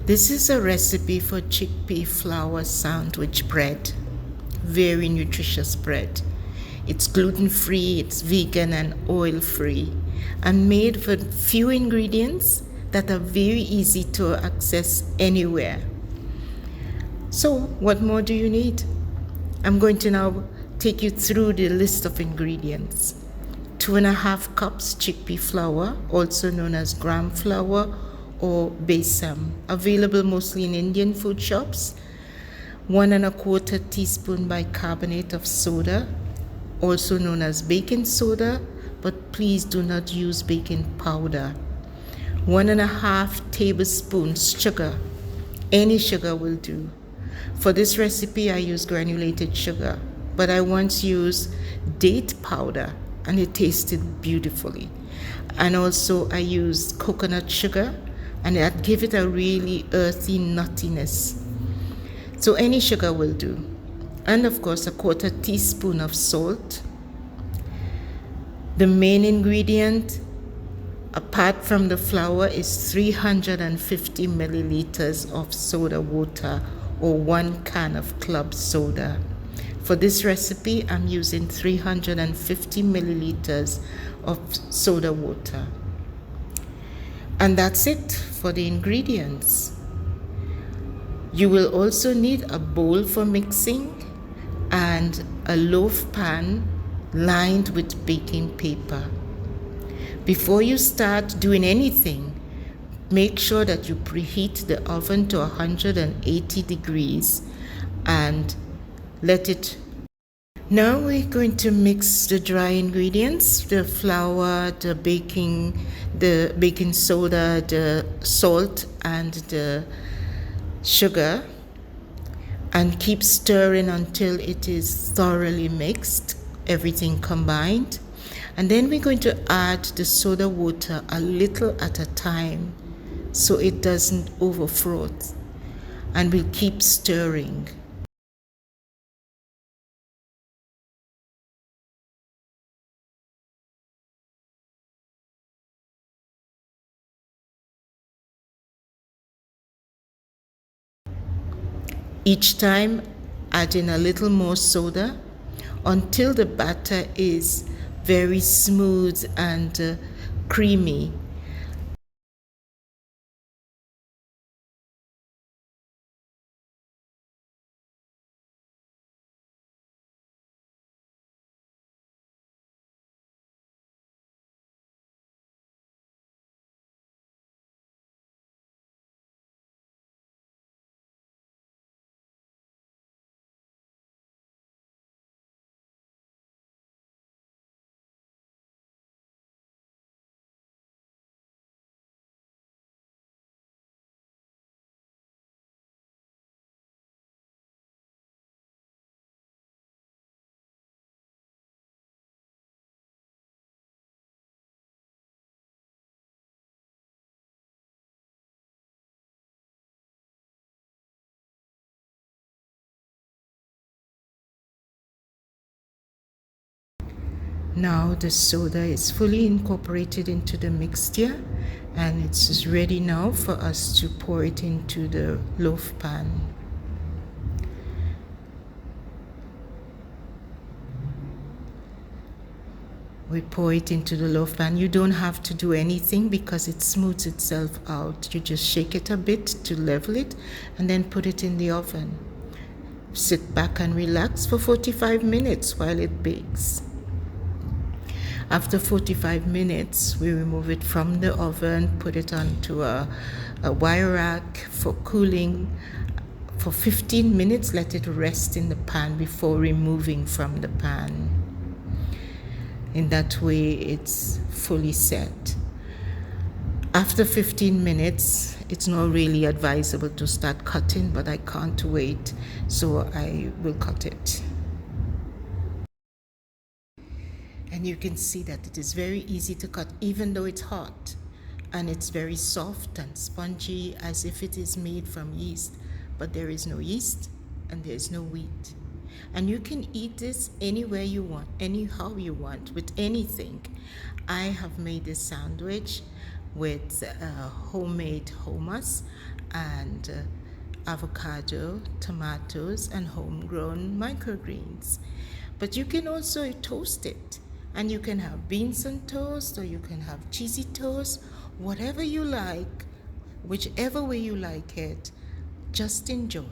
This is a recipe for chickpea flour sandwich bread. Very nutritious bread. It's gluten-free, it's vegan and oil-free, and made with few ingredients that are very easy to access anywhere. So, what more do you need? I'm going to now take you through the list of ingredients. 2.5 cups chickpea flour, also known as gram flour or besam, available mostly in Indian food shops. 1.25 teaspoon bicarbonate of soda, also known as baking soda, but please do not use baking powder. 1.5 tablespoons sugar. Any sugar will do. For this recipe, I use granulated sugar, but I once used date powder and it tasted beautifully. And also I used coconut sugar and that gave it a really earthy nuttiness. So any sugar will do. And of course, 1/4 teaspoon of salt. The main ingredient, apart from the flour, is 350 milliliters of soda water or 1 can of club soda. For this recipe, I'm using 350 milliliters of soda water. And that's it for the ingredients. You will also need a bowl for mixing and a loaf pan lined with baking paper. Before you start doing anything, make sure that you preheat the oven to 180 degrees and let it. Now we're going to mix the dry ingredients, the flour, the baking soda, the salt, and the sugar, and keep stirring until it is thoroughly mixed, everything combined. And then we're going to add the soda water a little at a time so it doesn't overfroth, and we'll keep stirring. Each time adding a little more soda until the batter is very smooth and creamy. Now the soda is fully incorporated into the mixture and it's ready now for us to pour it into the loaf pan. We pour it into the loaf pan. You don't have to do anything because it smooths itself out. You just shake it a bit to level it and then put it in the oven. Sit back and relax for 45 minutes while it bakes. After 45 minutes, we remove it from the oven, put it onto a wire rack for cooling. For 15 minutes, let it rest in the pan before removing from the pan. In that way, it's fully set. After 15 minutes, it's not really advisable to start cutting, but I can't wait, so I will cut it. And you can see that it is very easy to cut even though it's hot, and it's very soft and spongy as if it is made from yeast, but there is no yeast and there is no wheat. And you can eat this anywhere you want, anyhow you want, with anything. I have made this sandwich with homemade hummus and avocado, tomatoes, and homegrown microgreens. But you can also toast it, and you can have beans on toast, or you can have cheesy toast, whatever you like, whichever way you like it. Just enjoy.